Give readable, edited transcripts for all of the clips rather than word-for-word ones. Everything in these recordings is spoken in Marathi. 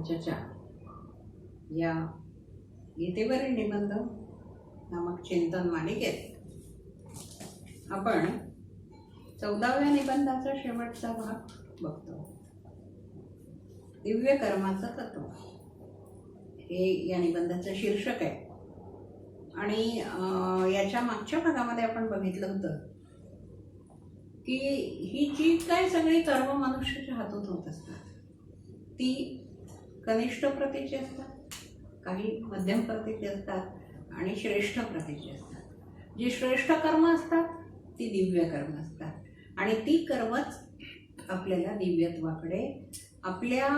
पंचचा या गीतेवरील निबंध नामक चिंतन मालिकेत आपण 14व्या निबंधाचा शेवटचा भाग बघतो. दिव्य कर्माचं तत्व हे या निबंधाचं शीर्षक आहे. आणि याच्या मागच्या भागामध्ये आपण बघितलं होतं की ही जी काय सगळी कर्म मनुष्याच्या हातून होत असतात ती कनिष्ठ प्रतीची असतात, काही मध्यम प्रतीची असतात आणि श्रेष्ठ प्रतीची असतात. जी श्रेष्ठ कर्म असतात ती दिव्य कर्म असतात आणि ती कर्मच आपल्याला दिव्यत्वाकडे, आपल्या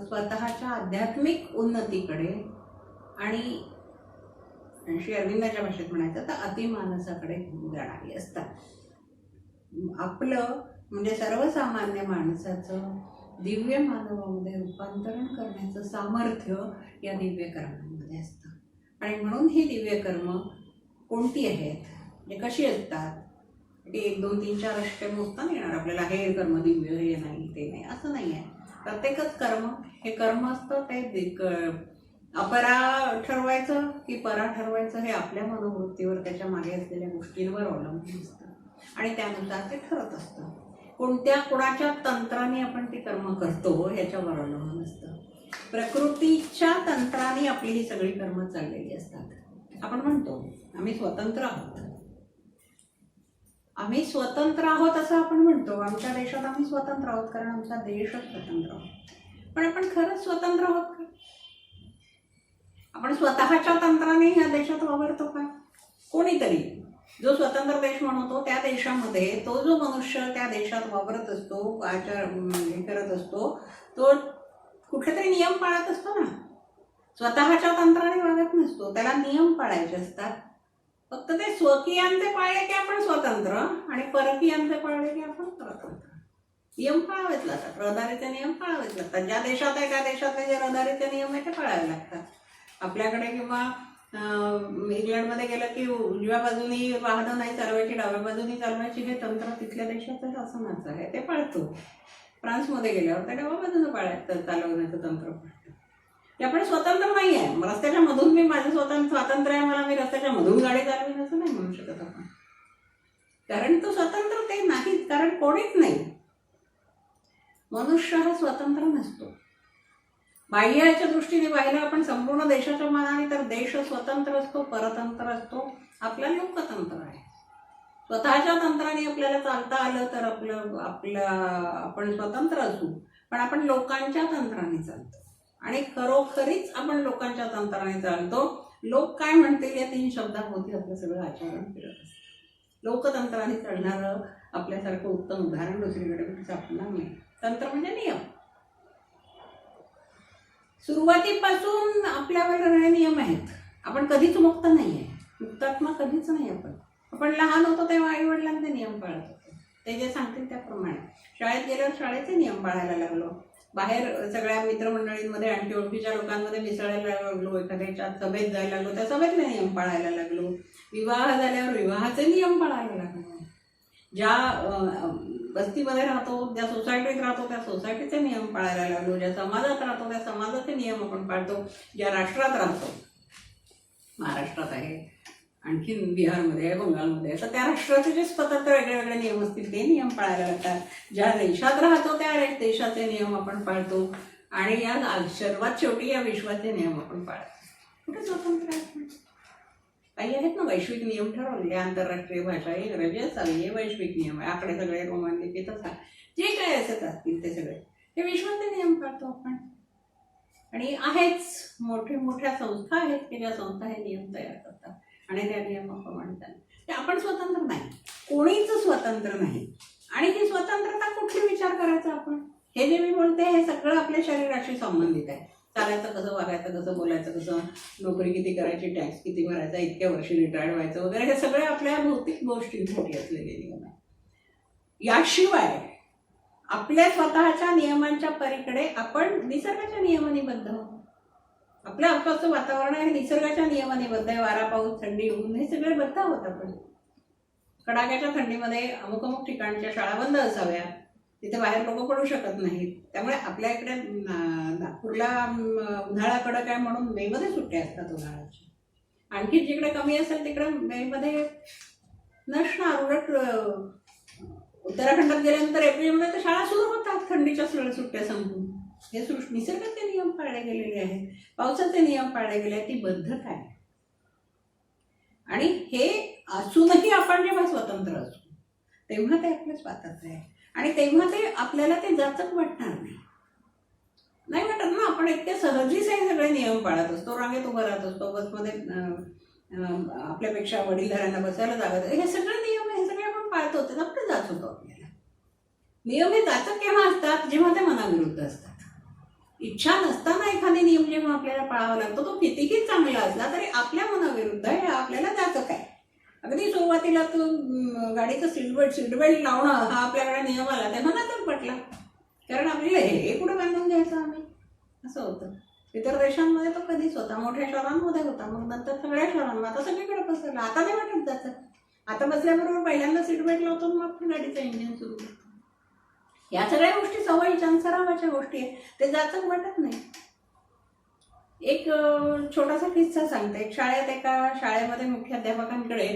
स्वतःच्या आध्यात्मिक उन्नतीकडे आणि श्री अरविंदाच्या भाषेत म्हणायचं तर अतिमानसाकडे जाणारी असतात. आपलं म्हणजे सर्वसामान्य माणसाचं दिव्य मानवामध्ये रूपांतरण करण्याचं सामर्थ्य या दिव्य कर्मांमध्ये असतं. आणि म्हणून ही दिव्य कर्म कोणती आहेत, म्हणजे कशी असतात, ते 1 2 3 4 अष्टे मोजता नाही येणार आपल्याला. हे कर्म दिव्य, हे नाही, ते नाही, असं नाही आहे. प्रत्येकच कर्म हे कर्म असतं. ते अपरा ठरवायचं की परा ठरवायचं हे आपल्या मनोवृत्तीवर, त्याच्या मागे असलेल्या गोष्टींवर अवलंबून असतं आणि त्यानुसार ते ठरत असतं. कोणाच्या तंत्राने आपण ते कर्म करतो ह्याच्यावर अवलंबून असतं. प्रकृतीच्या तंत्राने आपली ही सगळी कर्म चाललेली असतात. आपण म्हणतो आम्ही स्वतंत्र आहोत, आम्ही स्वतंत्र आहोत असं आपण म्हणतो. आमच्या देशात आम्ही स्वतंत्र आहोत कारण आमचा देशच स्वतंत्र आहोत. पण आपण खरंच स्वतंत्र आहोत का? आपण स्वतःच्या तंत्राने ह्या देशात वावरतो का? कोणीतरी जो स्वतंत्र देश म्हणतो त्या देशामध्ये तो जो मनुष्य त्या देशात वावरत असतो, आचार करत असतो, तो कुठलेतरी नियम पाळत असतो ना. स्वतःच्या तंत्राने वागत नसतो, त्याला नियम पाळायचे असतात. फक्त ते स्वकीयांचे पाळले की आपण स्वतंत्र आणि परकीयांचे पाळले की आपण परतंत्र. नियम पाळावेच लागतात, रहदारीचे नियम पाळावेच लागतात. ज्या देशात आहे त्या देशातले जे रहदारीचे नियम आहे ते पाळावे लागतात. आपल्याकडे किंवा इंग्लंडमध्ये गेलं की उजव्या बाजूनी वाहनं नाही चालवायची, डाव्या बाजूनी चालवायची, हे तंत्र तिथल्या देशाचं शासनाचं आहे, ते पाळतो. फ्रान्समध्ये गेल्यावर त्या डाव्या बाजूनं चालवण्याचं तंत्र पाळतो. ते आपण स्वतंत्र नाही आहे. रस्त्याच्या मधून मी माझं स्वातंत्र्य आहे, मला मी रस्त्याच्या मधून गाडी चालवीन असं नाही म्हणू शकत आपण, कारण तो स्वतंत्र ते नाही, कारण कोणीच नाही. मनुष्य हा स्वतंत्र नसतो. बाह्याच्या दृष्टीने पाहिलं आपण संपूर्ण देशाच्या मानाने तर देश स्वतंत्र असतो, परतंत्र असतो. आपला लोकतंत्र आहे. स्वतःच्या तंत्राने आपल्याला चालता आलं तर आपण स्वतंत्र असू, पण आपण लोकांच्या तंत्राने चालतो आणि खरोखरीच आपण लोकांच्या तंत्राने चालतो. लोक काय म्हणतील या 3 शब्दांमध्ये आपलं सगळं आचरण फिरत असतं. लोकतंत्राने चालणारं आपल्यासारखं उत्तम उदाहरण दुसरीकडे कुठे सापडणार नाही. तंत्र म्हणजे नियम. सुरुवातीपासून आपल्यावर नियम आहेत. आपण कधीच मुक्त नाही आहे, मुक्तात्मा कधीच नाही. आपण लहान होतो तेव्हा आई वडिलांचे नियम पाळत होतो, ते जे सांगतील त्याप्रमाणे. शाळेत गेल्यावर शाळेचे नियम पाळायला लागलो. बाहेर सगळ्या मित्रमंडळींमध्ये आणखी ओळखीच्या लोकांमध्ये मिसळायला लागलो, एखाद्याच्या सभेत जायला लागलो, त्या सभेतले नियम पाळायला लागलो. विवाह झाल्यावर विवाहाचे नियम पाळायला लागलो. ज्या वस्तीमध्ये राहतो, ज्या सोसायटीत राहतो त्या सोसायटीचे नियम पाळायला लागलो. ज्या समाजात राहतो त्या समाजाचे नियम आपण पाळतो. ज्या राष्ट्रात राहतो, महाराष्ट्रात आहे, आणखीन बिहारमध्ये आहे, बंगालमध्ये आहे, तर त्या राष्ट्राचे जे स्वतंत्र वेगळे वेगळे नियम असतील ते नियम पाळायला लागतात. ज्या देशात राहतो त्या देशाचे नियम आपण पाळतो आणि या सर्वात शेवटी या विश्वाचे नियम आपण पाळतो. कुठे स्वतंत्र आहे? काही आहेत ना वैश्विक नियम ठरवलेले, आंतरराष्ट्रीय भाषा इंग्रजी असावी, हे वैश्विक नियम आहे. आकडे सगळे रोमन लिपीतच आहे. जे काय असत असतील ते सगळे हे विश्वाचे नियम पाळतो आपण. आणि आहेच मोठ्या संस्था आहेत की ज्या संस्था हे नियम तयार करतात आणि त्या नियमाप्रमाणे ते आपण स्वतंत्र नाही, कोणीच स्वतंत्र नाही. आणि ही स्वतंत्रता कुठली विचार करायचा आपण? हे जे मी बोलते हे सगळं आपल्या शरीराशी संबंधित आहे. चालायचं कसं, वागायचं कसं, बोलायचं कसं, नोकरी किती करायची, टॅक्स किती भरायचा, इतक्या वर्षी रिटायर्ड व्हायचं वगैरे, हे सगळे आपल्या भौतिक गोष्टींसाठी असलेले नियम आहे. याशिवाय आपल्या स्वतःच्या नियमांच्या पलीकडे आपण निसर्गाच्या नियमाने बद्ध आहोत. आपल्या आसपासचं वातावरण आहे निसर्गाच्या नियमाने बद्ध आहे. वारा, पाऊस, थंडी, ऊन हे सगळे बद्ध आहोत आपण. कडाक्याच्या थंडीमध्ये अमुक अमुक ठिकाणच्या शाळा बंद असाव्या, तिथे बाहेर लोक पडू शकत नाहीत. त्यामुळे आपल्या इकडे नागपूरला उन्हाळा कडक आहे म्हणून मेमध्ये सुट्ट्या असतात उन्हाळ्याची. आणखी जिकडे कमी असेल तिकडे मेमध्ये नसणार. उलट उत्तराखंडात गेल्यानंतर एप्रिलमध्ये तर शाळा सुरू होतात थंडीच्या सुट्ट्या संपून. हे निसर्गाचे नियम पाळले गेलेले आहेत, पावसाचे नियम पाळले गेले आहेत. ती बद्धता आहे. आणि हे असूनही आपण जेव्हा स्वतंत्र असू तेव्हा ते आपलं स्वातंत्र्य आहे. आणि तेव्हा ते आपल्याला ते जाचक वाटणार नाही वाटत ना. आपण इतके सहजीच हे सगळे नियम पाळत असतो, रांगेत उभं राहत असतो, बसमध्ये आपल्यापेक्षा वडीलधाऱ्यांना बसायला जागा, हे सगळे नियम हे सगळे आपण पाळतो, ते आपलं जाच होतो आपल्याला. नियम हे जाचक केव्हा असतात? जेव्हा ते मनाविरुद्ध असतात. इच्छा नसताना एखादे नियम जेव्हा आपल्याला पाळावा लागतो तो कितीही चांगला असला तरी आपल्या मनाविरुद्ध हे आपल्याला जाचक आहे. अगदी सुरुवातीला तू गाडीचं सीटबेल्ट लावणं हा आपल्याकडे नियम आला तेव्हा नंतर पटला, कारण आपल्याला हे कुठं बांधून घ्यायचं आम्ही, असं होतं. इतर देशांमध्ये तो कधीच होता, मोठ्या शहरांमध्ये होता, मग नंतर सगळ्या शहरांमध्ये, आता सगळीकडे पसरला. आता नाही वाटत जातं. आता बसल्याबरोबर पहिल्यांदा सीटबेल्ट लावतो, मग गाडीचं इंजिन सुरू करतो. या सगळ्या गोष्टी सवयीच्या सरावाच्या गोष्टी आहेत, ते जाचक वाटत नाही. एक छोटासा किस्सा सांगते. एक एका शाळेमध्ये मुख्याध्यापकांकडे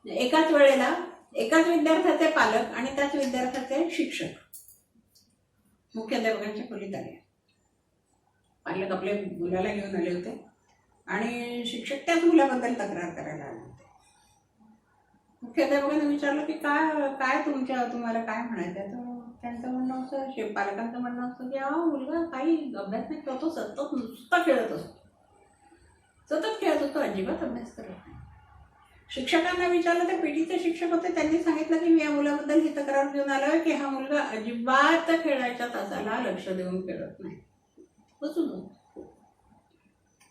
एकाच वेळेला एकाच विद्यार्थ्याचे पालक आणि त्याच विद्यार्थ्याचे शिक्षक मुख्याध्यापकांच्या खोलीत आले. पालक आपल्या मुलाला घेऊन आले होते आणि शिक्षक त्याच मुलाबद्दल तक्रार करायला आले होते. मुख्याध्यापकांनी विचारलं की काय तुम्हाला काय म्हणायचं. तर त्यांचं म्हणणं असं, पालकांचं म्हणणं असं की मुलगा काही अभ्यास नाही करतो, सतत नुसता खेळत असतो, अजिबात अभ्यास करत नाही. शिक्षकांना विचारलं, ते पीटीचे शिक्षक होते, त्यांनी सांगितलं की मी या मुलाबद्दल ही तक्रार घेऊन आलोय की हा मुलगा अजिबात खेळायच्या तासाला लक्ष देऊन खेळत नाही, बसून.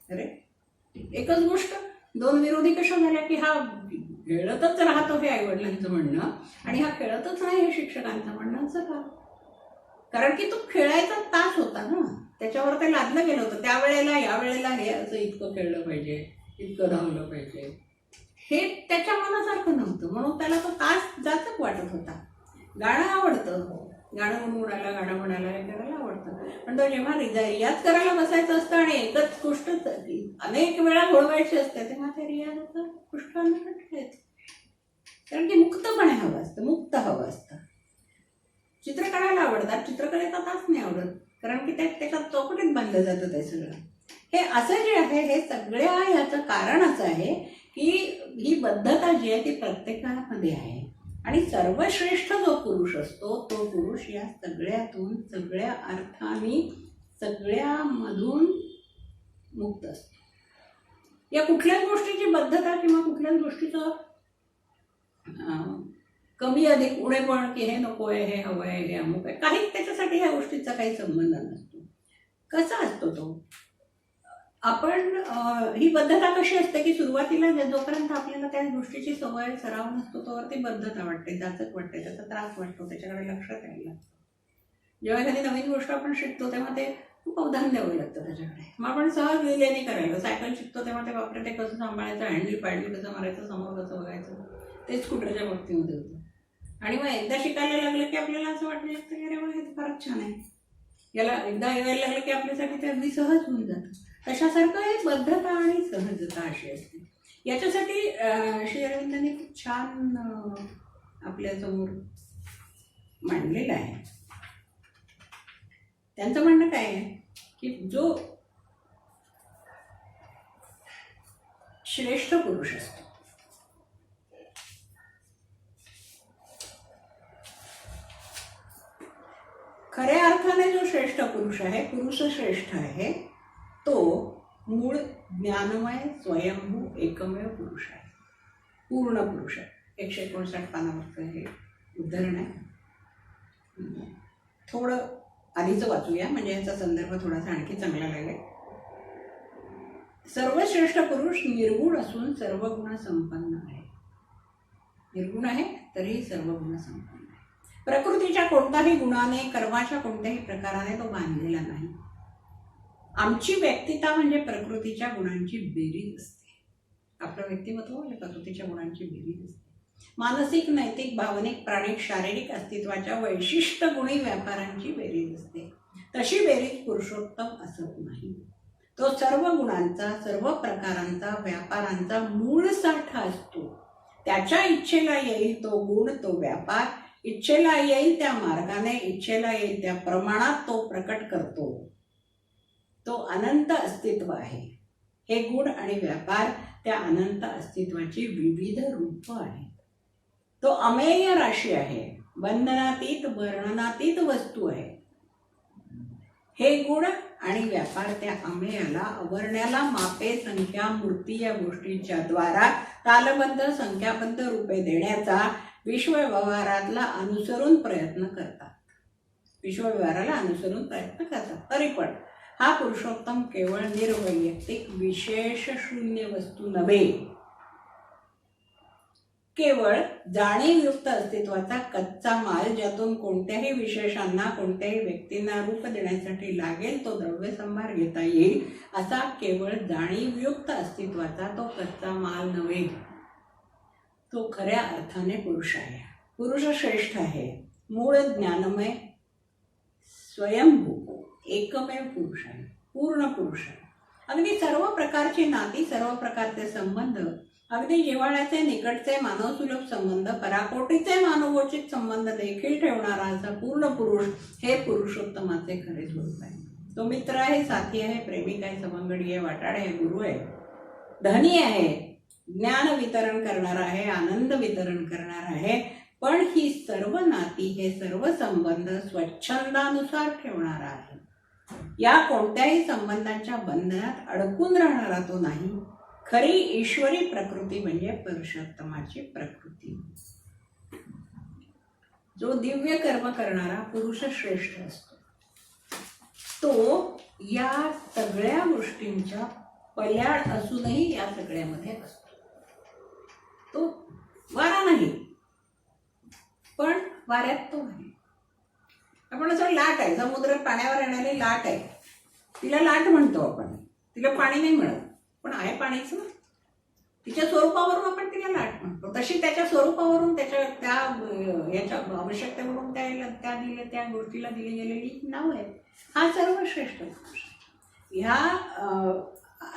अरे एकच गोष्ट, दोन विरोधी कशा झाल्या की हा खेळतच राहतो हे आईवडिलांचं म्हणणं आणि हा खेळतच नाही हे शिक्षकांचं म्हणणं. असं का? कारण की तो खेळायचा तास होता ना, त्याच्यावर ते लादलं गेलं होतं. त्यावेळेला यावेळेला हे असं इतकं खेळलं पाहिजे, इतकं धावलं पाहिजे, हे त्याच्या मनासारखं नव्हतं, म्हणून त्याला तो तास जाचक वाटत होता. गाणं आवडतं, गाणं म्हणायला हे करायला आवडतं, पण तो जेव्हा रियाज करायला बसायचं असतं आणि एकच गोष्ट अनेक वेळा घोळवायची असते तेव्हा त्या रियाजाचं पुष्कळ येतं. कारण की मुक्तपणे हवं असतं, मुक्त हवं असतं. चित्र काढायला आवडतात, चित्रकलेचा तास नाही आवडत, कारण की त्याच्यात चौकटीत बांधलं जातं ते सगळं. हे असं जे आहे हे सगळ्या ह्याचं कारण असं आहे की ही बद्धता जी आहे ती प्रत्येकामध्ये आहे. आणि सर्वश्रेष्ठ जो पुरुष असतो तो पुरुष या सगळ्यातून, सगळ्या अर्थाने, सगळ्यामधून मुक्त असतो. या कुठल्याच गोष्टीची बद्धता किंवा कुठल्याच गोष्टीचं कमी अधिक उणेपण की हे नको आहे, हे हवं आहे, हे अमुक आहे, काहीच त्याच्यासाठी ह्या गोष्टीचा काही संबंध नसतो. कसा असतो तो? आपण ही बद्धता कशी असते की सुरुवातीला जोपर्यंत आपल्याला त्या गोष्टीची सवय सराव नसतो तोवर ती बद्धता वाटते, जाचक वाटते, त्याचा त्रास वाटतो, त्याच्याकडे लक्ष द्यायला लागतं. जेव्हा एखादी नवीन गोष्ट आपण शिकतो तेव्हा ते खूप अवधान द्यावं लागतं त्याच्याकडे. मग आपण सहज लिहिल्याने करायला. सायकल शिकतो तेव्हा ते बापरे ते कसं सांभाळायचं, हँडल कसं मारायचं, समोर कसं बघायचं, तेच स्कूटरच्या बाबतीमध्ये होतं. आणि मग एकदा शिकायला लागलं की आपल्याला असं वाटलं लागतं की अरे वा हे फारच छान आहे, याला एकदा यायला लागलं की आपल्यासाठी ते अगदी सहज होऊन जातं. तशासारखं हे बद्धता आणि सहजता अशी असते. याच्यासाठी श्री अरविंदांनी खूप छान आपल्यासमोर मांडलेलं आहे. त्यांचं म्हणणं काय आहे की जो श्रेष्ठ पुरुष असतो, खऱ्या अर्थाने जो श्रेष्ठ पुरुष आहे, पुरुष श्रेष्ठ आहे, तो मूळ ज्ञानमय स्वयंभू एकमेव पुरुष आहे, पूर्ण पुरुष आहे. 159 पानावरचं हे उदाहरण आहे. थोडं आधीचं वाचूया म्हणजे याचा संदर्भ थोडासा आणखी चांगला लागेल. सर्वश्रेष्ठ पुरुष निर्गुण असून सर्व गुण संपन्न आहे. निर्गुण आहे तरीही सर्व गुण संपन्न आहे. प्रकृतीच्या कोणत्याही गुणाने, कर्माच्या कोणत्याही प्रकाराने तो बांधलेला नाही. आमची व्यक्तिता म्हणजे प्रकृतीच्या गुणांची बेरीज असते. आपलं व्यक्तिमत्व म्हणजे प्रकृतीच्या गुणांची बेरीज असते. मानसिक, नैतिक, भावनिक, प्राणिक, शारीरिक अस्तित्वाच्या वैशिष्ट्य गुणी व्यापारांची बेरीज असते. तशी बेरीज पुरुषोत्तम असत नाही. तो सर्व गुणांचा, सर्व प्रकारांचा, व्यापारांचा मूळ साठा असतो. त्याच्या इच्छेला येईल तो गुण, तो व्यापार, इच्छेला येईल त्या मार्गाने, इच्छेला येईल त्या प्रमाणात तो प्रकट करतो. तो अनंत अस्तित्व आहे. हे गुण आणि व्यापार त्या अनंत अस्तित्वाची विविध रूप आहेत. तो अमेय राशी आहे, बंधनातीत, वर्णनातीत वस्तू आहे. हे गुण आणि व्यापार त्या अमेयाला, अवर्ण्याला मापे, संख्या, मूर्ती या गोष्टींच्या द्वारा तालबद्ध, संख्याबद्ध रूपे देण्याचा विश्वव्यवहाराला अनुसरून प्रयत्न करतात. विश्वव्यवहाराला अनुसरून प्रयत्न करतात. तरी पण हा पुरुषोत्तम केवळ निर्वैयक्तिक विशेष शून्य वस्तू नव्हे, केवळ जाणीवयुक्त अस्तित्वाचा कच्चा माल, ज्यातून कोणत्याही विशेषांना, कोणत्याही व्यक्तींना रूप देण्यासाठी लागेल तो द्रव्यसंभार घेता येईल, असा केवळ जाणीवयुक्त अस्तित्वाचा तो कच्चा माल नव्हे. तो खऱ्या अर्थाने पुरुष आहे. पुरुष श्रेष्ठ आहे, मूळ ज्ञानमय, स्वयंभू, एकमेव पुरुष आहे, पूर्ण पुरुष आहे. अगदी सर्व प्रकारची नाती, सर्व प्रकारचे संबंध, अगदी जिव्हाळ्याचे, निकटचे, मानवसुलभ संबंध, पराकोटीचे मानवोचित संबंध देखील ठेवणारा असा पूर्ण पुरुष हे पुरुषोत्तमाचे खरे स्वरूप आहे. तो मित्र आहे, साथी आहे, प्रेमिक आहे, सवंगडी आहे, वाटाडे आहे, गुरु आहे, धनी आहे, ज्ञान वितरण करणारा आहे, आनंद वितरण करणारा आहे. पण ही सर्व नाती, हे सर्व संबंध स्वच्छंदानुसार ठेवणारा आहे. या कोणत्याही संबंधांच्या बंधनात अडकून राहणारा तो नाही. खरी ईश्वरी प्रकृती म्हणजे पुरुषोत्तमाची प्रकृती. जो दिव्य कर्म करणारा पुरुष श्रेष्ठ असतो, तो या सगळ्या गोष्टींच्या पल्याड असूनही या सगळ्यामध्ये असतो. तो वारा नाही, पण वाऱ्यात तो आहे. आपण असं लाट आहे, समुद्रात पाण्यावर येणारी लाट आहे, तिला लाट म्हणतो आपण. तिला पाणी नाही मिळत, पण आहे पाणीच ना. तिच्या स्वरूपावरून आपण तिला लाट म्हणतो. तशी त्याच्या स्वरूपावरून, त्याच्या त्या याच्या आवश्यकतेवरून त्या गोष्टीला दिली गेलेली नाव आहे. हा सर्वश्रेष्ठ पुरुष. ह्या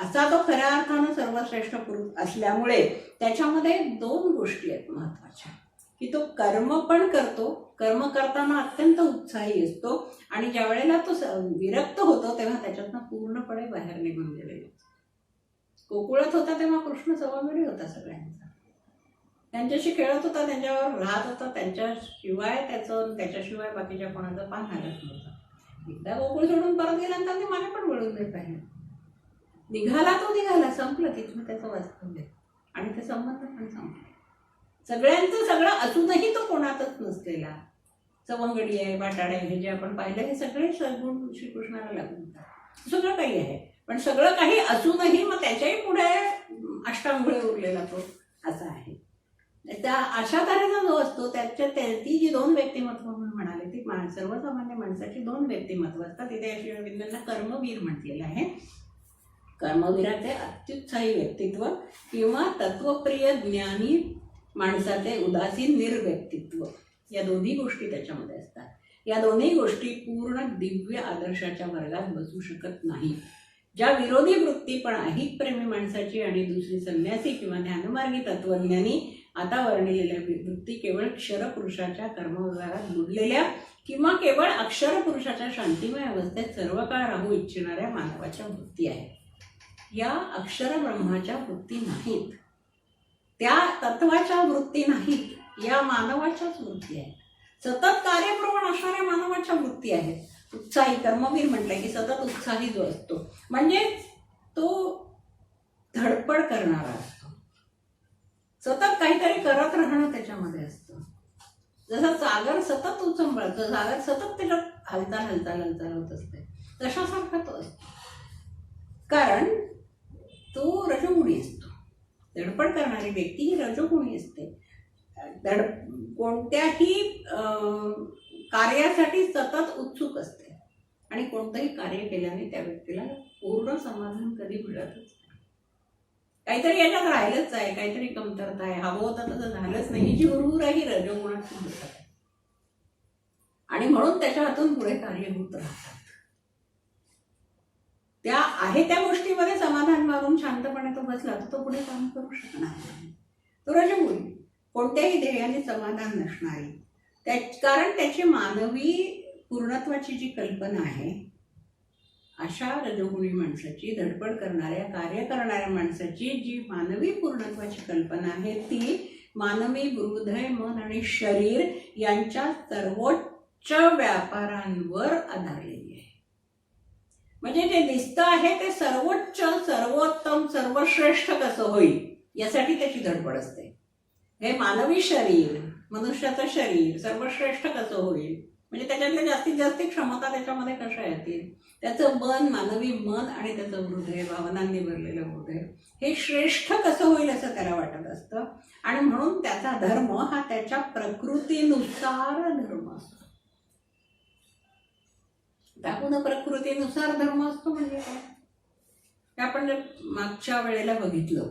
असा तो खऱ्या अर्थानं सर्वश्रेष्ठ पुरुष असल्यामुळे त्याच्यामध्ये दोन गोष्टी आहेत महत्वाच्या, की तो कर्म पण करतो, कर्म करताना अत्यंत उत्साही असतो, आणि ज्या वेळेला तो विरक्त होतो तेव्हा त्याच्यातनं पूर्णपणे बाहेर निघून गेलेला. गोकुळात होता तेव्हा कृष्ण सवंगडी होता सगळ्यांचा, त्यांच्याशी खेळत होता, त्यांच्यावर राहत होता, त्याच्याशिवाय बाकीच्या कोणाचं पान हलत नव्हतं. एकदा गोकुळ सोडून परत गेल्यानंतर ते मला पण वळून नाही पाहिजे. निघाला तो निघाला, संपलं तिथून त्याचं वास्तव्य, आणि ते संबंध पण संपले. सगळ्यांचं सगळं असूनही तो कोणातच नसलेला, सवंगडी आहे, वाटाडे आहे, हे जे आपण पाहिलं हे सगळे सद्गुण श्रीकृष्णाला लागून सगळं काही आहे. पण सगळं काही असूनही मग त्याच्याही पुढे अष्टांगुळे उरलेला तो असा आहे. त्या अशा तऱ्हेचा जो असतो, ती जी दोन व्यक्तिमत्व म्हणून म्हणाले, ती सर्वसामान्य माणसाची दोन व्यक्तिमत्व असतात. तिथे अशी अरविंदांना कर्मवीर म्हटलेलं आहे. कर्मवीराचे अत्युत्साही व्यक्तित्व किंवा तत्वप्रिय ज्ञानी माणसाचे उदासीन निर्व्यक्तित्व, या दोन्ही गोष्टी त्याच्यामध्ये असतात. या दोन्ही गोष्टी पूर्ण दिव्य आदर्शाच्या वर्गात बसू शकत नाही. ज्या विरोधी वृत्ती पण आहेत प्रेमी माणसाची आणि दुसरी संन्यासी किंवा ध्यानमार्गी तत्वज्ञानी, आता वर्णिलेल्या वृत्ती केवळ क्षरपुरुषाच्या कर्मव्यवहारात बुडलेल्या किंवा केवळ अक्षर पुरुषाच्या शांतिमय अवस्थेत सर्व काळ राहू इच्छिणाऱ्या मानवाच्या वृत्ती आहेत. या अक्षर ब्रह्माच्या वृत्ती नाहीत, त्या तत्वाच्या वृत्ती नाहीत, या मानवाच्याच वृत्ती आहेत. सतत कार्यप्रवण असणाऱ्या मानवाच्या वृत्ती आहेत. उत्साही, कर्मवीर म्हटलंय की सतत उत्साही जो असतो म्हणजे तो धडपड करणारा असतो, सतत काहीतरी करत राहणं त्याच्यामध्ये असतं. जसं सागर सतत उचंबळतो, सागर सतत त्याच्यात हालचाल होत असते, तशासारखा तो असतो. कारण तो रजोगुणी असतो. धडपड करणारी व्यक्ती ही रजोगुणी असते. कोणत्याही कार्यासाठी सतत उत्सुक असते, आणि कोणतंही कार्य केल्याने त्या व्यक्तीला पूर्ण समाधान कधी मिळतच नाही. काहीतरी याच्यात राहिलंच आहे, काहीतरी कमतरता आहे, हवं होतं तसं झालंच नाही, ही जी हुरहुर आहे ही रजोगुणाची होत आहे, आणि म्हणून त्याच्या हातून पुढे कार्य होत राहतात. त्या आहे त्या गोष्टीमध्ये समाधान मारून शांतपणे तो बसला तर तो पुढे काम करू शकणार नाही. तो रजोगुणी, कोणत्याही ध्येयाने समाधान नसणारी, कारण त्याची मानवी पूर्णत्वाची जी कल्पना आहे, अशा रजोगुणी माणसाची, धडपड करणाऱ्या, कार्य करणाऱ्या माणसाची जी मानवी पूर्णत्वाची कल्पना आहे ती मानवी हृदय, मन आणि शरीर यांच्या सर्वोच्च व्यापारांवर आधारलेली आहे. म्हणजे जे दिसतं आहे ते सर्वोच्च, सर्वोत्तम, सर्वश्रेष्ठ कसं होईल यासाठी त्याची धडपड असते. हे मानवी शरीर, मनुष्याचं शरीर सर्वश्रेष्ठ कसं होईल, म्हणजे त्याच्यातल्या जास्तीत जास्त क्षमता त्याच्यामध्ये कशा येतील, त्याचं मन, मानवी मन आणि त्याचं हृदय, भावनांनी भरलेलं हृदय हे श्रेष्ठ कसं होईल असं त्याला वाटत असतं. आणि म्हणून त्याचा धर्म हा त्याच्या प्रकृतीनुसार धर्म असतो. त्यापुढे प्रकृतीनुसार धर्म असतो म्हणजे काय, हे आपण मागच्या वेळेला बघितलं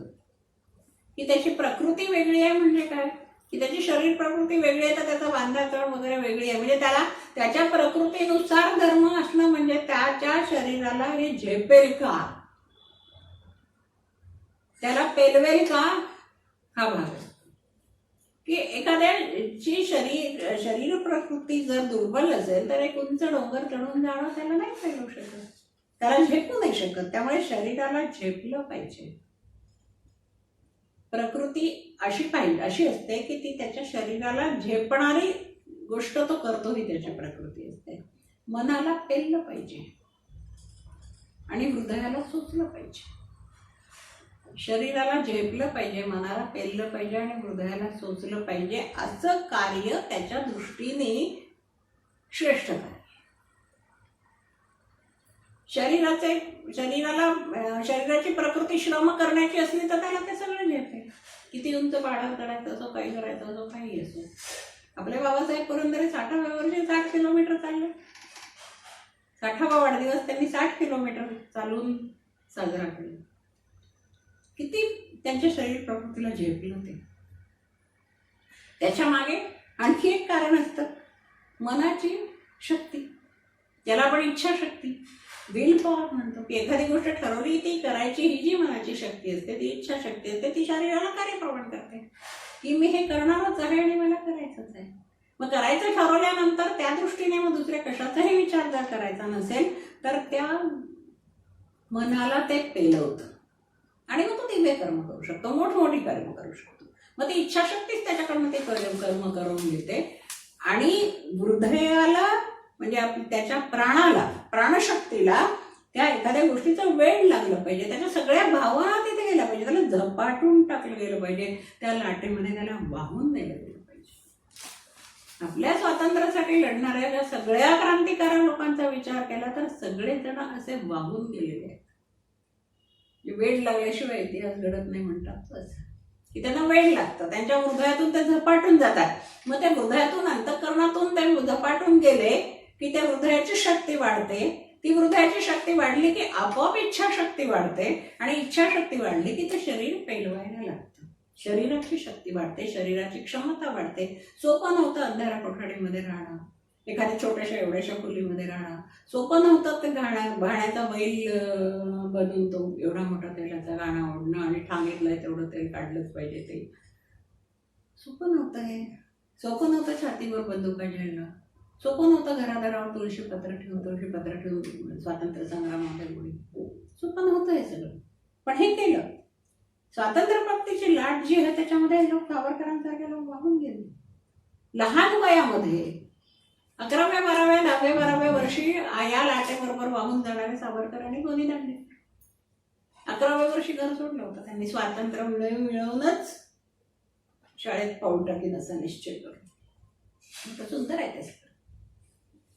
की त्याची प्रकृती वेगळी आहे. म्हणजे काय की त्याची शरीर प्रकृती वेगळी आहे तर त्याचा बांधाचळ वगैरे वेगळी आहे. म्हणजे त्याला त्याच्या प्रकृतीनुसार धर्म असणं म्हणजे त्याच्या शरीराला हे झेपेल का, त्याला पेलवेल का, हा भाग असतो. की एखाद्याची शरीर प्रकृती जर दुर्बल असेल तर एक उंच डोंगर चढून जाणं त्याला नाही पेलू शकत, त्याला झेपू नाही शकत. त्यामुळे शरीराला झेपलं पाहिजे. प्रकृती अशी असते की ती त्याच्या शरीराला झेपणारी गोष्ट तो करतो, ही त्याची प्रकृती असते. मनाला पेललं पाहिजे आणि हृदयाला सोचलं पाहिजे. शरीराला झेपलं पाहिजे, मनाला पेललं पाहिजे आणि हृदयाला सोचलं पाहिजे, असं कार्य त्याच्या दृष्टीने श्रेष्ठ कार्य. शरीराची प्रकृती श्रम करण्याची असली तर त्याला ते सगळं झेपेल. किती उंच पाढा चढायचं असो, काही करायचं असो, काही असो. आपले बाबासाहेब पुरंदरे 60व्या वर्षी 60 किलोमीटर चालले. 60वा वाढदिवस त्यांनी 60 किलोमीटर चालून साजरा केला. किती त्यांच्या शरीर प्रकृतीला झेपलं ते. त्याच्या मागे आणखी एक कारण असतं, मनाची शक्ती, ज्याला आपण इच्छाशक्ती, विल पॉवर म्हणतो. की एखादी गोष्ट ठरवली ती करायची, ही जी मनाची शक्ती असते, ती इच्छाशक्ती असते, ती शरीराला कार्य प्रवण करते की मी हे करणारच आहे आणि मला करायचंच आहे. मग करायचं ठरवल्यानंतर त्या दृष्टीने मग दुसऱ्या कशाचाही विचार जर करायचा नसेल तर त्या मनाला ते पेलवतं आणि मग तो दिव्य कर्म करू शकतो, मोठमोठी कर्म करू शकतो. मग ती इच्छाशक्तीच त्याच्याकडनं ते कर्म करून घेते. आणि हृदयाला म्हणजे त्याच्या प्राणाला, प्राणशक्तीला त्या एखाद्या गोष्टीचा वेळ लागला पाहिजे, त्याच्या सगळ्या भावना तिथे गेल्या पाहिजे, त्याला झपाटून टाकलं गेलं पाहिजे, त्या लाटेमध्ये त्याला वाहून नेलं गेलं पाहिजे. आपल्या स्वातंत्र्यासाठी लढणाऱ्या ज्या सगळ्या क्रांतिकारक लोकांचा विचार केला तर सगळेजण असे वाहून गेलेले आहेत. वेळ लागल्याशिवाय इतिहास घडत नाही म्हणतात तसं, की त्यांना वेळ लागतं, त्यांच्या हृदयातून ते झपाटून जातात. मग त्या हृदयातून, अंतःकरणातून ते झपाटून गेले की त्या हृदयाची शक्ती वाढते. ती हृदयाची शक्ती वाढली की आपोआप इच्छाशक्ती वाढते आणि इच्छाशक्ती वाढली की ते शरीर पेलवायला लागतं. शरीराची शक्ती वाढते, शरीराची क्षमता वाढते. सोपं नव्हतं अंधारा कोठडीमध्ये राहणं, एखाद्या छोट्याशा एवढ्याशा खोलीमध्ये राहणं. सोपं नव्हतं ते भाण्याचा बैल बनून तो एवढा मोठा तेलाचा गाणा ओढणं आणि ठाणेतलंय तेवढं तेल काढलंच पाहिजे, ते सोपं नव्हतं. हे सोपं नव्हतं छातीवर बंदुका झेलणं, सोपं नव्हतं घरादारावर तुळशीपत्र ठेवून स्वातंत्र्य संग्रामामध्ये गुढी, सोपं नव्हतं हे सगळं. पण हे केलं. स्वातंत्र्यप्राप्तीची लाट जी आहे त्याच्यामध्ये लोक सावरकरांसारखे लोक वाहून गेले. लहान वयामध्ये 11व्या 12व्या 10व्या 12व्या वर्षी या लाटेबरोबर वाहून जाणारे सावरकरांनी गोदी दांडले. 11व्या वर्षी घर सोडलं होतं त्यांनी, स्वातंत्र्य मिळवूनच शाळेत पाऊल टाकीन असा निश्चय करून. सुंदर आहे ते.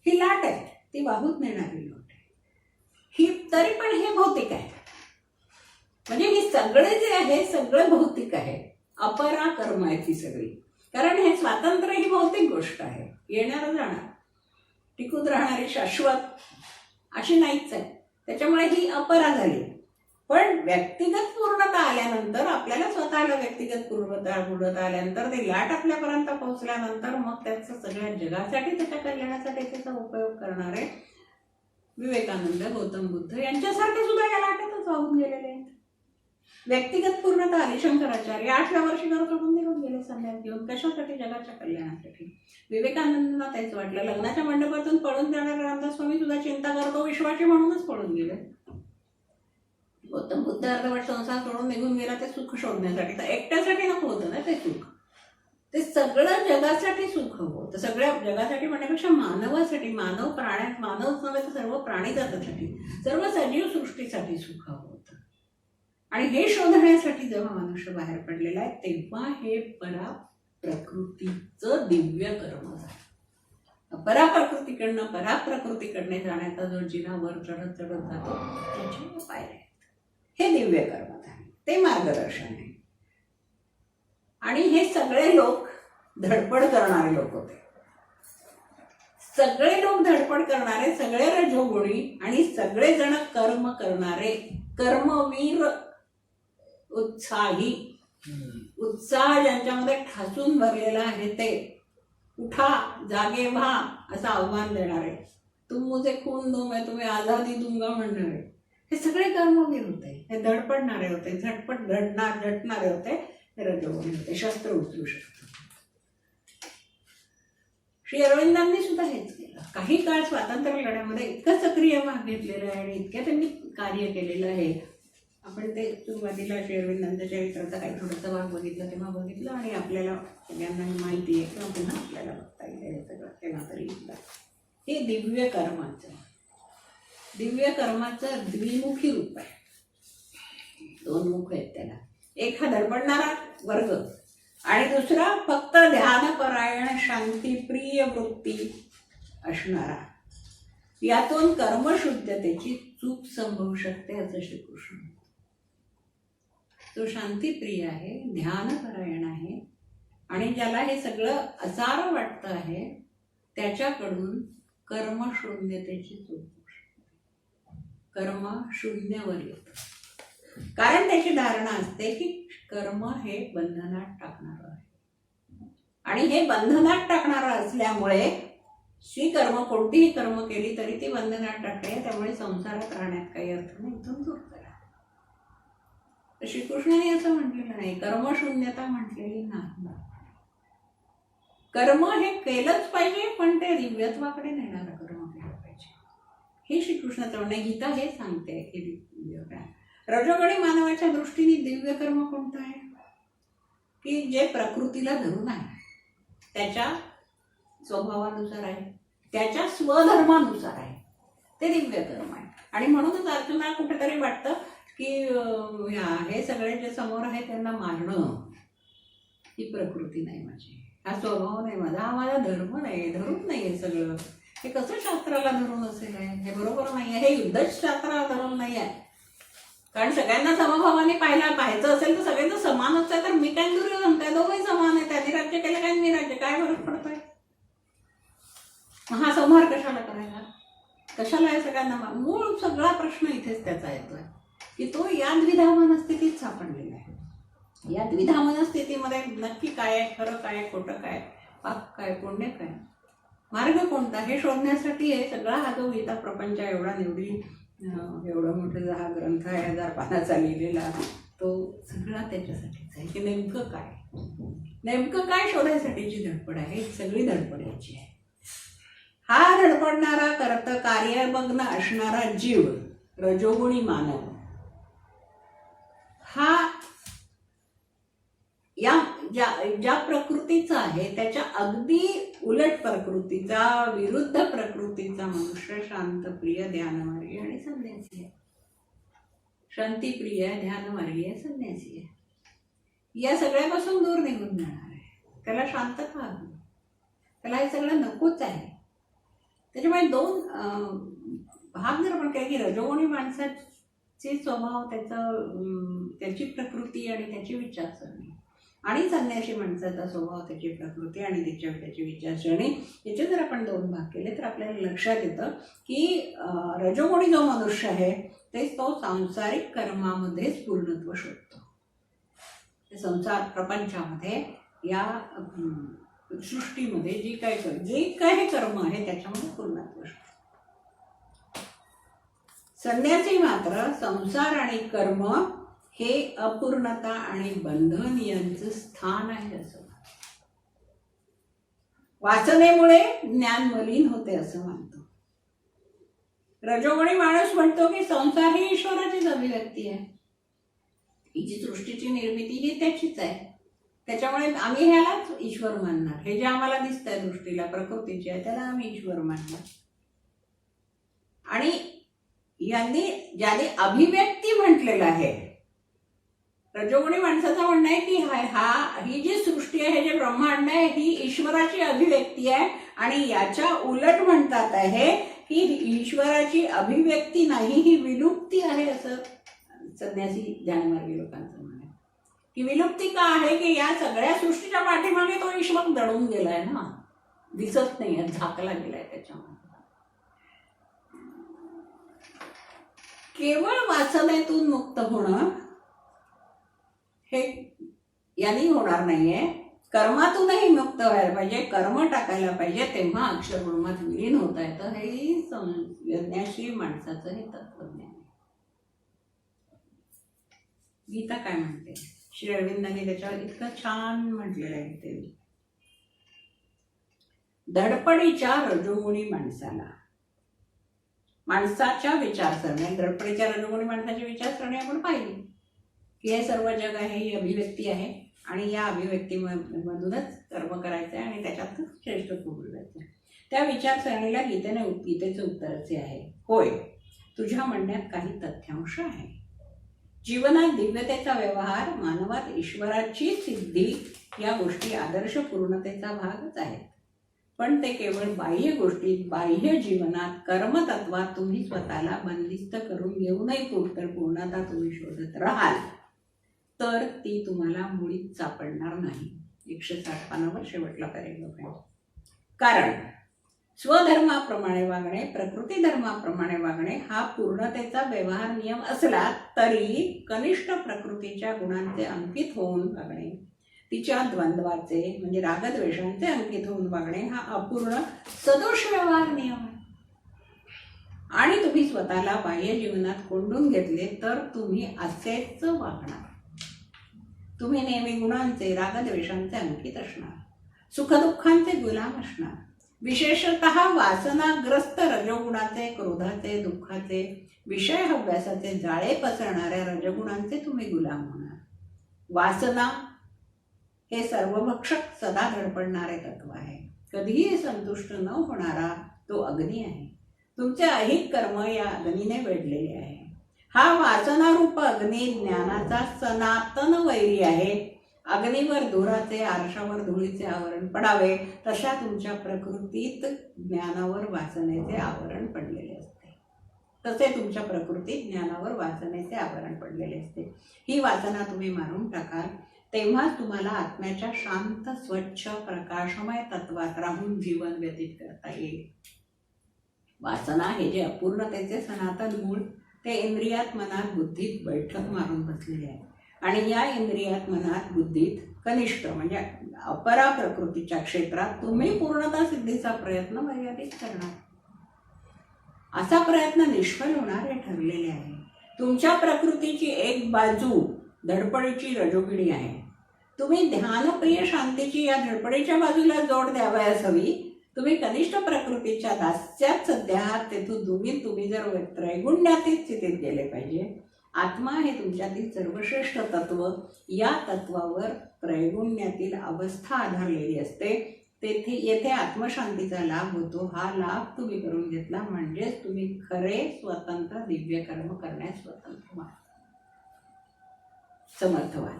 ही लाट आहे, ती वाहून नेणारी लाट आहे ही. तरी पण हे भौतिक आहे, म्हणजे ही सगळे जे आहे सगळं भौतिक आहे. अपरा कर्म आहे ती सगळी. कारण हे स्वातंत्र्य ही भौतिक गोष्ट आहे, येणार जाणार, टिकून राहणारी, शाश्वत अशी नाहीच आहे. त्याच्यामुळे ही अपरा झाली. पण व्यक्तिगत पूर्णता आल्यानंतर, आपल्याला स्वतःला व्यक्तिगत पूर्णता आल्यानंतर, ती लाट आपल्यापर्यंत पोहोचल्यानंतर मग त्याचा सगळ्या जगासाठी, त्याच्या कल्याणासाठी त्याचा उपयोग करणारे विवेकानंद, गौतम बुद्ध यांच्यासारखे सुद्धा या लाटेतच वाहून गेलेले आहेत. व्यक्तिगत पूर्णता आली. शंकराचार्य 8व्या वर्षी घर सोडून निघून गेले संन्यास घेऊन. कशासाठी? जगाच्या कल्याणासाठी. विवेकानंदांना तेच वाटलं. लग्नाच्या मंडपातून पळून जाणारे रामदास स्वामी सुद्धा चिंता करतो विश्वाची म्हणूनच पळून गेले. गौतम बुद्ध अर्धवट संसार सोडून निघून गेला ते सुख शोधण्यासाठी. तर एकट्यासाठी नको होतं ना ते सुख, ते सगळं जगासाठी सुख हवं होतं. सगळ्या जगासाठी म्हणण्यापेक्षा मानवासाठी, मानव प्राण्यात, मानवच नव्हे तर सर्व प्राणी जातीसाठी, सर्व सजीव सृष्टीसाठी सुख हवं होतं. आणि हे शोधण्यासाठी जेव्हा मनुष्य बाहेर पडलेला आहे तेव्हा हे पराप्रकृतीचं दिव्य कर्म झालं. पराप्रकृतीकडनं पराप्रकृतीकडे जाण्याचा जो जिना वर चढत चढत जातो त्याच्या पायऱ्या आहेत. हे दिव्य कर्म झाले, ते मार्गदर्शन आहे. आणि हे सगळे लोक धडपड करणारे लोक होते. सगळे लोक धडपड करणारे, सगळे रजोगुणी आणि सगळेजण कर्म करणारे, कर्मवीर, उत्साही, उत्साह ज्यांच्यामध्ये ठासून भरलेला आहे ते. उठा, जागे व्हा असं आव्हान देणारे, तुम मुझे खून दो मैं तुम्हें आझादी दूंगा म्हणणारे, हे सगळे कर्मवीर होते. हे धडपडणारे होते, झटपट झटणारे होते, हे रजोगुणी होते, शस्त्र उचलू शकतात. श्री अरविंदांनी सुद्धा हेच केलं. काही काळ स्वातंत्र्य लढ्यामध्ये इतकं सक्रिय भाग घेतलेला आहे आणि इतक्या त्यांनी कार्य केलेलं आहे. आपण ते सुरुवातीला श्री अरविंदांच्या चरित्राचा काही थोडासा भाग बघितला तेव्हा बघितलं आणि आपल्याला सगळ्यांना माहिती आहे किंवा पुन्हा आपल्याला बघता येईल हे सगळं तेव्हा तरी. हे दिव्य कर्माचं द्विमुखी रूप आहे. 2 मुख आहेत त्याला. एक हा धडपडणारा वर्ग आणि दुसरा फक्त ध्यानपरायण शांतिप्रिय वृत्ती असणारा. यातून कर्मशुद्धतेची चूक संभवू शकते असं श्रीकृष्ण. तो शांतिप्रिय आहे, ध्यानपरायण आहे आणि ज्याला हे सगळं असार वाटतं आहे त्याच्याकडून कर्मशून्यतेची चूक होऊ शकते. कर्म शून्यावर येतं. कारण त्याची धारणा असते की कर्म हे बंधनात टाकणारं आहे आणि हे बंधनात टाकणारं असल्यामुळे कर्म, कोणतीही कर्म केली तरी ती बंधनात टाकते, त्यामुळे संसारात राहण्यात काही अर्थ नाही, इथून दूर करा. श्रीकृष्णाने असं म्हटलेलं नाही, कर्मशून्यता म्हटलेली नाही. कर्म हे केलंच पाहिजे पण ते दिव्यत्वाकडे नेणारं कर्म केलं पाहिजे, हे श्रीकृष्णाचं म्हणणं. गीता हे सांगते की दिव्य रजोगुणी मानवाच्या दृष्टीने दिव्य कर्म कोणतं आहे की जे प्रकृतीला धरून आहे, त्याच्या स्वभावानुसार आहे, त्याच्या स्वधर्मानुसार आहे, ते दिव्य कर्म आहे. आणि म्हणूनच अर्जुनाला कुठेतरी वाटतं की हे सगळे जे समोर आहे त्यांना मारणं ही प्रकृती नाही माझी, हा स्वभाव नाही माझा, हा माझा धर्म नाही, धरून नाही आहे सगळं. हे कसं शास्त्राला धरून असेल आहे, हे बरोबर नाही आहे, हे युद्धच शास्त्राला धरून नाही आहे. कारण सगळ्यांना समभावाने पाहायचं असेल तर सगळ्यांचं समानच आहे, तर मी काय दुर्योधन काय, दोघंही समान आहे. त्यांनी राज्य केलं काय, मी राज्य, काय फरक पडतोय? हा संहार कशाला करायला, कशाला आहे सगळ्यांना? मूळ सगळा प्रश्न इथेच त्याचा येतोय की तो या द्विधा मनस्थितीत सापडलेला आहे. या द्विधा मनस्थितीमध्ये नक्की काय आहे, खरं काय, खोटं काय, पाप काय, पुण्य काय, मार्ग कोणता, हे शोधण्यासाठी हे सगळा हा जो गीता प्रपंच एवढा एवढं मोठं हा ग्रंथ आहे, 1000 पानाचा लिहिलेला, तो सगळा त्याच्यासाठीच आहे की नेमकं काय शोधायसाठीची धडपड आहे. सगळी धडपड याची आहे. हा धडपडणारा, कार्यमग्न असणारा जीव, रजोगुणी मानव, हा या ज्या प्रकृतीचा आहे त्याच्या अगदी उलट प्रकृतीचा, विरुद्ध प्रकृतीचा मनुष्य शांतप्रिय, ध्यानमार्गी आणि संन्यासी आहे. शांतिप्रिय, ध्यानमार्गी, संन्यासी आहे. या सगळ्यापासून दूर निघून जाणार आहे. त्याला शांतता हवी, त्याला हे सगळं नकोच आहे. त्याच्यामुळे 2 भाग जर आपण केले की रजोगुणी माणसाचे स्वभाव, त्याची प्रकृती आणि त्याची विचारसरणी, आणि संन्यासी माणसाचा स्वभाव, त्याची प्रकृती आणि त्याची विचारसरणी, याचे जर आपण 2 भाग केले तर आपल्याला लक्षात येतं की रजोगुणी जो मनुष्य आहे तेच तो सांसारिक कर्मामध्येच पूर्णत्व शोधतो. संसार प्रपंचामध्ये, या सृष्टीमध्ये जे काय हे कर्म आहे त्याच्यामध्ये पूर्णत्व शोधतो. संन्यासी मात्र संसार आणि कर्म हे अपूर्णता आणि बंधन यांचं स्थान आहे असं मानतो. वासनेमुळे ज्ञान मलिन होते असं मानतो. रजोगुणी माणूस म्हणतो की संसार ही ईश्वराचीच अभिव्यक्ती आहे, ही जी सृष्टीची निर्मिती ही त्याचीच आहे, त्याच्यामुळे आम्ही ह्यालाच ईश्वर मानणार. हे जे आम्हाला दिसत आहे दृष्टीला प्रकृतीची आहे त्याला आम्ही ईश्वर मानणार. आणि यांनी ज्याने अभिव्यक्ती म्हटलेलं आहे, रजोगुणी माणसाचं म्हणणं आहे की ही जी सृष्टी आहे, हे जे ब्रह्मांड आहे, ही ईश्वराची अभिव्यक्ती आहे. आणि याच्या उलट म्हणतात आहे की ईश्वराची अभिव्यक्ती नाही, ही विलुप्ती आहे असं संन्यासी ध्यानमार्गी लोकांचं म्हणणं आहे. की विलुप्ती का आहे की या सगळ्या सृष्टीच्या पाठीमागे तो ईश्वर दडून गेलाय ना, दिसत नाही, झाकला गेलाय त्याच्यामध्ये. केवळ वासनेतून मुक्त होणं हे यांनी होणार नाहीये. कर्मातूनही मुक्त व्हायला पाहिजे, कर्म टाकायला पाहिजे, तेव्हा अक्षर ब्रह्मात विलीन होता येतं. हे यज्ञाशी माणसाचं हे तत्वज्ञान आहे. गीता काय म्हणते, श्री अरविंदांनी त्याच्यावर इतकं छान म्हटलेलं आहे ते, धडपडीच्या रजोगुणी माणसाच्या विचारसरणी, धडपडीच्या रजोगुणी माणसाची विचारसरणी आपण पाहिली की हे सर्व जग आहे, ही अभिव्यक्ती आहे आणि या अभिव्यक्तीमधूनच कर्म करायचं आहे आणि त्याच्यातच श्रेष्ठ मिळवायचं. त्या विचारसरणीला गीतेचं उत्तर असे आहे, होय, तुझ्या म्हणण्यात काही तथ्यांश आहे. जीवनात दिव्यतेचा व्यवहार, मानवात ईश्वराची सिद्धी या गोष्टी आदर्श पूर्णतेचा भागच आहेत. पण ते केवळ बाह्य गोष्टीत, बाह्य जीवनात, कर्मतत्वात तुम्ही स्वतःला बंदिस्त करून घेऊनही पूर्णता तुम्ही शोधत राहाल तर ती तुम्हाला मुळीच सापडणार नाही. 160 पानावर शेवटला पॅरेग्राफ आहे. कारण स्वधर्माप्रमाणे वागणे, प्रकृती धर्माप्रमाणे वागणे हा पूर्णतेचा व्यवहार नियम असला तरी कनिष्ठ प्रकृतीच्या गुणांचे अंकित होऊन वागणे, तिच्या द्वंद्वाचे म्हणजे रागद्वेषांचे अंकित होऊन वागणे हा अपूर्ण सदोष व्यवहार नियम आहे. आणि तुम्ही स्वतःला बाह्य जीवनात कोंडून घेतले तर तुम्ही असेच वागणार. तुम्ही नेहमी गुणांचे, रागद्वेषांचे अंकित असणार, सुखदुःखांचे गुलाम असणार. विशेषतः वासनाग्रस्त रजोगुणाचे, क्रोधाचे, दुःखाचे, विषय हव्यासाचे जाळे पसरणाऱ्या रजगुणांचे तुम्ही गुलाम होणार. वासना हे सर्वभक्षक, सदा धडपडणारे तत्व आहे. कधीही संतुष्ट न होणारा तो अग्नी आहे. तुमचे अहित कर्म या अग्नीने वेढलेले आहे. हा वासनारूप अग्नी ज्ञानाचा सनातन वैरी आहे. अग्नीवर धुराचे, आरशावर धुळीचे आवरण पडावे तशा तुमच्या प्रकृतीत ज्ञानावर वासनेचे आवरण पडलेले असते. तसे तुमच्या प्रकृतीत ज्ञानावर वासनेचे आवरण पडलेले असते. ही वासना तुम्ही मारून टाकाल तेव्हा तुम्हाला आत्म्याच्या शांत, स्वच्छ, प्रकाशमय तत्वात राहून जीवन व्यतीत करता येईल. वासना हे जे अपूर्णतेचे सनातन मूळ ते इंद्रियात, मनात, बुद्धीत बैठक मारून बसलेले आहे. आणि या इंद्रियात, मनात, बुद्धीत कनिष्ठ म्हणजे अपरा प्रकृतीच्या क्षेत्रात तुम्ही पूर्णता सिद्धीचा प्रयत्न मर्यादित करणार. असा प्रयत्न निष्फळ होणार हे ठरलेले आहे. तुमच्या प्रकृतीची एक बाजू धडपडीची रजोगिणी आहे. तुम्ही ध्यानप्रिय शांतीची या धडपडीच्या बाजूला जोड द्यावयास हवी. तुम्ही कनिष्ठ प्रकृतीच्या दास्यात सध्या आहात, तेथून तुम्ही जर त्रैगुण्यातील स्थितीत गेले पाहिजे. आत्मा हे तुमच्यातील सर्वश्रेष्ठ तत्व, या तत्वावर त्रैगुण्यातील अवस्था आधारलेली असते. येथे आत्मशांतीचा लाभ होतो. हा लाभ तुम्ही करून घेतला म्हणजेच तुम्ही खरे स्वतंत्र दिव्य कर्म करण्यास स्वतंत्र समर्थ व्हाल.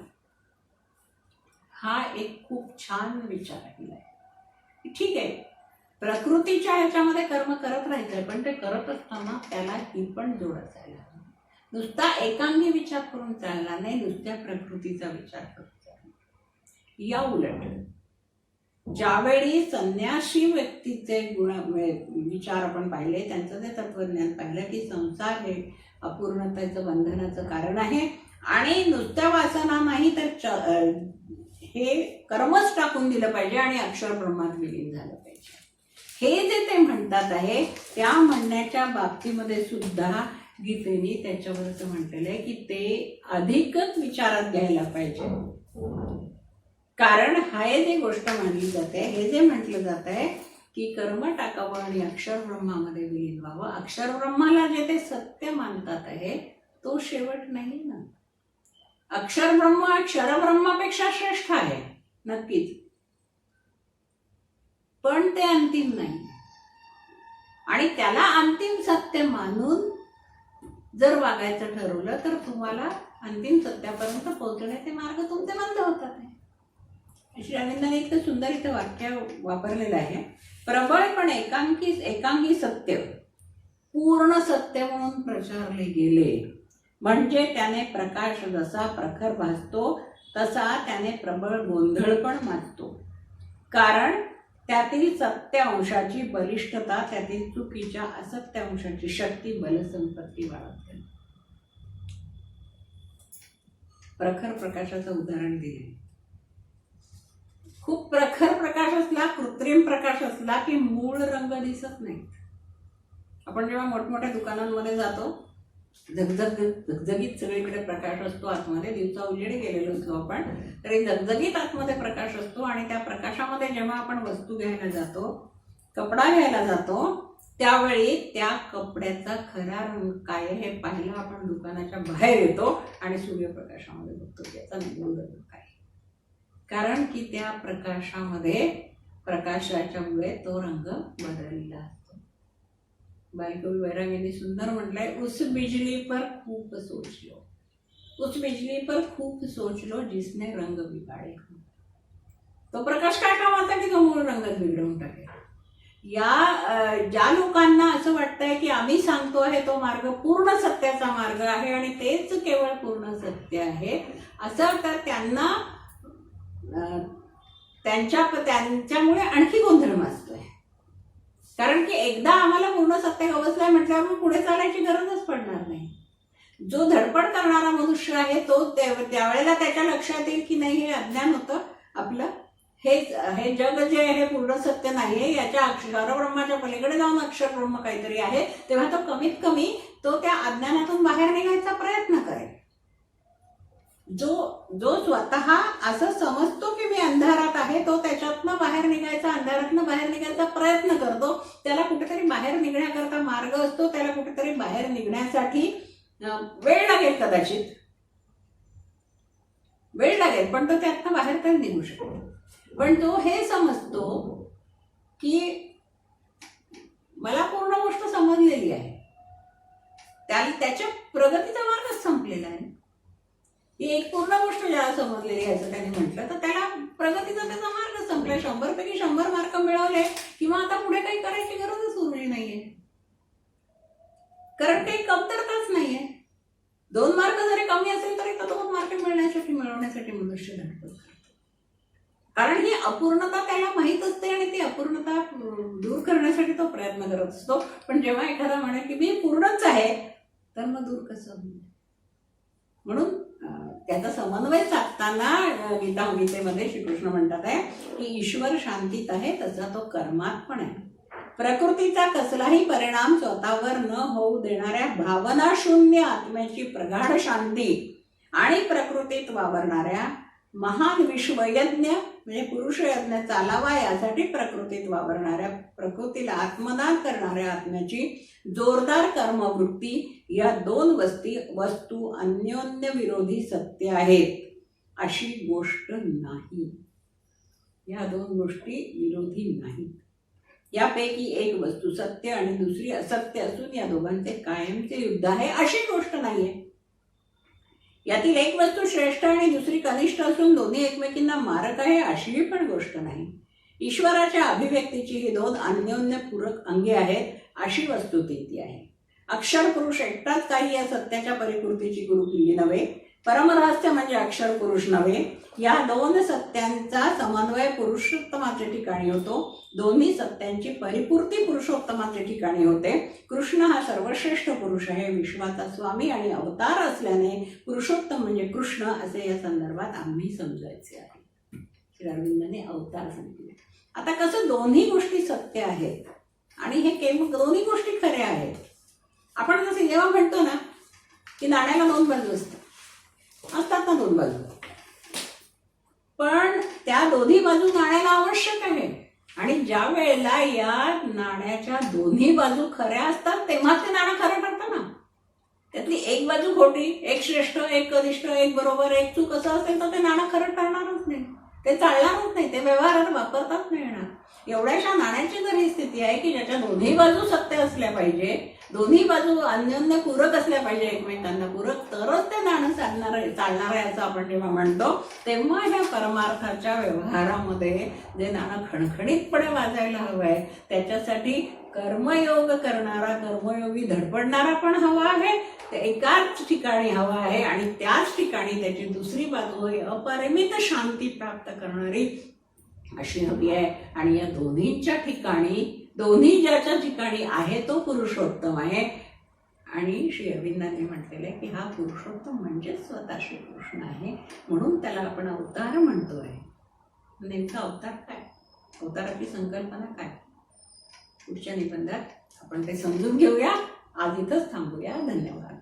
हा एक खूप छान विचार आहे. ठीक आहे, प्रकृतीच्या ह्याच्यामध्ये कर्म करत राहायचंय, पण ते करत असताना त्याला ही पण जोड असायला. नुसता एकांगी विचार करून चालणार नाही, नुसत्या प्रकृतीचा विचार करून चालणार. या उलट ज्यावेळी संन्यासी व्यक्तीचे विचार आपण पाहिले, त्यांचं ते तत्वज्ञान पाहिलं की संसार हे अपूर्णतेचं, बंधनाचं कारण आहे आणि नुसत्या वासना नाही तर हे कर्मच टाकून दिलं पाहिजे आणि अक्षर ब्रह्मात विलीन झालं पाहिजे. हे जे ते म्हणतात आहे त्या म्हणण्याच्या बाबतीमध्ये सुद्धा गीतेने त्याच्यावरच म्हटलेलं आहे की ते अधिकच विचारात घ्यायला पाहिजे. कारण हे जे गोष्ट मानली जाते, हे जे म्हटलं जात आहे की कर्म टाकावं आणि अक्षर ब्रह्मामध्ये विलीन व्हावं, अक्षर ब्रह्माला जे ते सत्य मानतात आहे तो शेवट नाही ना. अक्षर ब्रह्म अक्षर ब्रह्मापेक्षा श्रेष्ठ आहे नक्कीच, पण ते अंतिम नाही. आणि त्याला अंतिम सत्य मानून जर वागायचं ठरवलं तर तुम्हाला अंतिम सत्यापर्यंत पोहोचण्याचे मार्ग तुमचे बंद होतात. श्री अरविंदांनी इतकं सुंदर इथं वाक्य वापरलेलं आहे, प्रबळपण एकांगी सत्य पूर्ण सत्य म्हणून प्रचारले गेले म्हणजे त्याने प्रकाश जसा प्रखर भासतो तसा त्याने प्रबळ गोंधळ पण माजतो. कारण त्यातील सत्य अंशाची बलिष्ठता त्यातील चुकीच्या असत्य अंशाची शक्ती बलसंपत्ती वाढवते. प्रखर प्रकाशाचं उदाहरण दिले. खूप प्रखर प्रकाश असला, कृत्रिम प्रकाश असला की मूळ रंग दिसत नाही. आपण जेव्हा मोठमोठ्या दुकानांमध्ये जातो, झगझगीत सगळीकडे प्रकाश असतो आतमध्ये, दिवसा उजेडी गेलेलो असतो आपण, तरी झगझगीत आतमध्ये प्रकाश असतो. आणि त्या प्रकाशामध्ये जेव्हा आपण वस्तू घ्यायला जातो, कपडा घ्यायला जातो, त्यावेळी त्या कपड्याचा खरा रंग काय हे पाहायला आपण दुकानाच्या बाहेर येतो आणि सूर्यप्रकाशामध्ये बघतो त्याचा मूळ रंग काय. कारण की त्या प्रकाशामध्ये प्रकाशाच्यामुळे तो रंग बदललेला असतो. बालकवी वैराग्याने सुंदर म्हटलंय, उस बिजली पर खूप सोच लो, उस बिजली पर खूप सोच लो जिसने रंग बिगाड़े. तो प्रकाश काय कामाचा की तो मूळ रंगच बिघडवून टाकेल. ज्या लोकांना असं वाटतंय की आम्ही सांगतो आहे तो मार्ग पूर्ण सत्याचा मार्ग आहे आणि तेच केवळ पूर्ण सत्य आहे, असं तर त्यांना त्यांच्यामुळे आणखी गोंधळ माजतोय. कारण की एकदा आम्हाला पूर्ण सत्य गवसलंय म्हटल्यावर पुढे चालायची गरजच पडणार नाही. जो धडपड करणारा मनुष्य आहे तो त्यावेळेला त्याच्या लक्षात येईल की नाही हे अज्ञान होतं आपलं, हे जग जे आहे पूर्ण सत्य नाहीये, याच्या अक्षर ब्रह्माच्या पलीकडे जाऊन अक्षर ब्रह्म काहीतरी आहे. तेव्हा तो कमीत कमी तो त्या अज्ञानातून बाहेर निघायचा प्रयत्न करेल. जो स्वतः असं समजतो की मी अंधारात आहे, तो त्याच्यातनं बाहेर निघायचा, अंधारातनं बाहेर निघायचा प्रयत्न करतो. त्याला कुठेतरी बाहेर निघण्याकरता मार्ग असतो, त्याला कुठेतरी बाहेर निघण्यासाठी वेळ लागेल, कदाचित वेळ लागेल, पण तो त्यातनं बाहेर तर निघू शकतो. पण तो हे समजतो की मला पूर्ण गोष्ट समजलेली आहे, त्याच्या प्रगतीचा मार्गच संपलेला आहे. ही एक पूर्ण गोष्ट ज्याला समजलेली आहे असं त्यांनी म्हटलं तर त्याला प्रगतीचा त्याचा मार्ग संपला. 100 पैकी 100 मार्क मिळवले किंवा आता पुढे काही करायची गरजच उरली नाहीये, कारण काही कमतरताच नाहीये. 2 मार्क जरी कमी असेल तरी तो 2 मार्क मिळवण्यासाठी मनुष्य धडपड करतो. कारण ही अपूर्णता त्याला माहीत असते आणि ती अपूर्णता दूर करण्यासाठी तो प्रयत्न करत असतो. पण जेव्हा एखादा म्हणे की मी पूर्णच आहे तर मग दूर कसं होईल. म्हणून त्याचा समन्वय साधताना गीतेमध्ये श्रीकृष्ण म्हणतात आहे की ईश्वर शांतीत आहे तसा तो कर्मात पण आहे. प्रकृतीचा कसलाही परिणाम स्वतःवर न होऊ देणाऱ्या भावना शून्य आत्म्याची प्रगाढ शांती आणि प्रकृतीत वावरणाऱ्या महान विश्वयज्ञ म्हणजे पुरुष यज्ञ चालावा यासाठी प्रकृतीत वावरणाऱ्या, प्रकृतीला आत्मदान करणाऱ्या आत्म्याची जोरदार कर्मवृत्ती या 2 वस्तू अन्योन्य विरोधी सत्य आहेत अशी गोष्ट नाही. या 2 गोष्टी विरोधी नाहीत. यापैकी एक वस्तू सत्य आणि दुसरी असत्य असून या दोघांचे कायमचे युद्ध आहे अशी गोष्ट नाहीये. यातील एक वस्तू श्रेष्ठ आणि दुसरी कनिष्ठ असून दोन्ही एकमेकींना मारक आहे अशी पण गोष्ट नाही. ईश्वराच्या अभिव्यक्तीची ही 2 अन्योन्य पूरक अंगे आहेत अशी वस्तुस्थिती आहे. अक्षर पुरुष एकटाच काही या सत्याच्या परिपूर्तीची गुरुकिल्ली नव्हे, परमरहस्य म्हणजे अक्षर पुरुष नव्हे. या 2 सत्यांचा समन्वय पुरुषोत्तमाच्या ठिकाणी होतो. दोन्ही सत्यांची परिपूर्ती पुरुषोत्तमाच्या ठिकाणी होते. कृष्ण हा सर्वश्रेष्ठ पुरुष आहे, विश्वाचा स्वामी आणि अवतार असल्याने पुरुषोत्तम म्हणजे कृष्ण असे या संदर्भात आम्ही समजायचे आहे. श्री अरविंदांनी अवतार सांगितले. आता कसं दोन्ही गोष्टी सत्य आहेत आणि हे दोन्ही गोष्टी खऱ्या आहेत आपण जसं जेव्हा म्हणतो ना की नाण्याला दोन बाजू असतात ना, दोन बाजू, पण त्या दोन्ही बाजू नाण्याला आवश्यक आहे. आणि ज्या वेळेला या नाण्याच्या दोन्ही बाजू खऱ्या असतात तेव्हा ते नाणं खरं ठरतं ना. त्यातली एक बाजू खोटी, एक श्रेष्ठ, एक कनिष्ठ, एक बरोबर, एक चूक असं असेल तर ते नाणं खरं ठरणारच नाही, ते चालणारच नाही, ते व्यवहारात वापरताच नाही येणार. एवढ्याशा नाण्याची जरी स्थिती आहे की ज्याच्या दोन्ही बाजू सत्य असल्या पाहिजे, दोन्ही बाजू अन्योन्य पूरक असल्या पाहिजे, एकमेकांना पूरक, तरच ते नाणं चालणार आहे असं आपण जेव्हा म्हणतो, तेव्हा ह्या परमार्थाच्या व्यवहारामध्ये जे नाणं खणखणीतपणे वाजायला हवं आहे त्याच्यासाठी कर्मयोग करणारा, कर्मयोगी धडपडणारा पण हवा आहे, ते एकाच ठिकाणी हवा आहे. आणि त्याच ठिकाणी त्याची दुसरी बाजू अपरिमित शांती प्राप्त करणारी अशी हवी आहे. आणि या दोन्हीच्या ठिकाणी, दोन्ही ज्याच्या ठिकाणी आहे तो पुरुषोत्तम आहे. आणि श्री अरविंदांनी म्हटलेलं आहे की हा पुरुषोत्तम म्हणजे स्वतः श्रीकृष्ण आहे, म्हणून त्याला आपण अवतार म्हणतोय. नेमका अवतार काय, अवताराची संकल्पना काय, पुढच्या निबंधात आपण ते समजून घेऊया. आज इथंच थांबूया. धन्यवाद.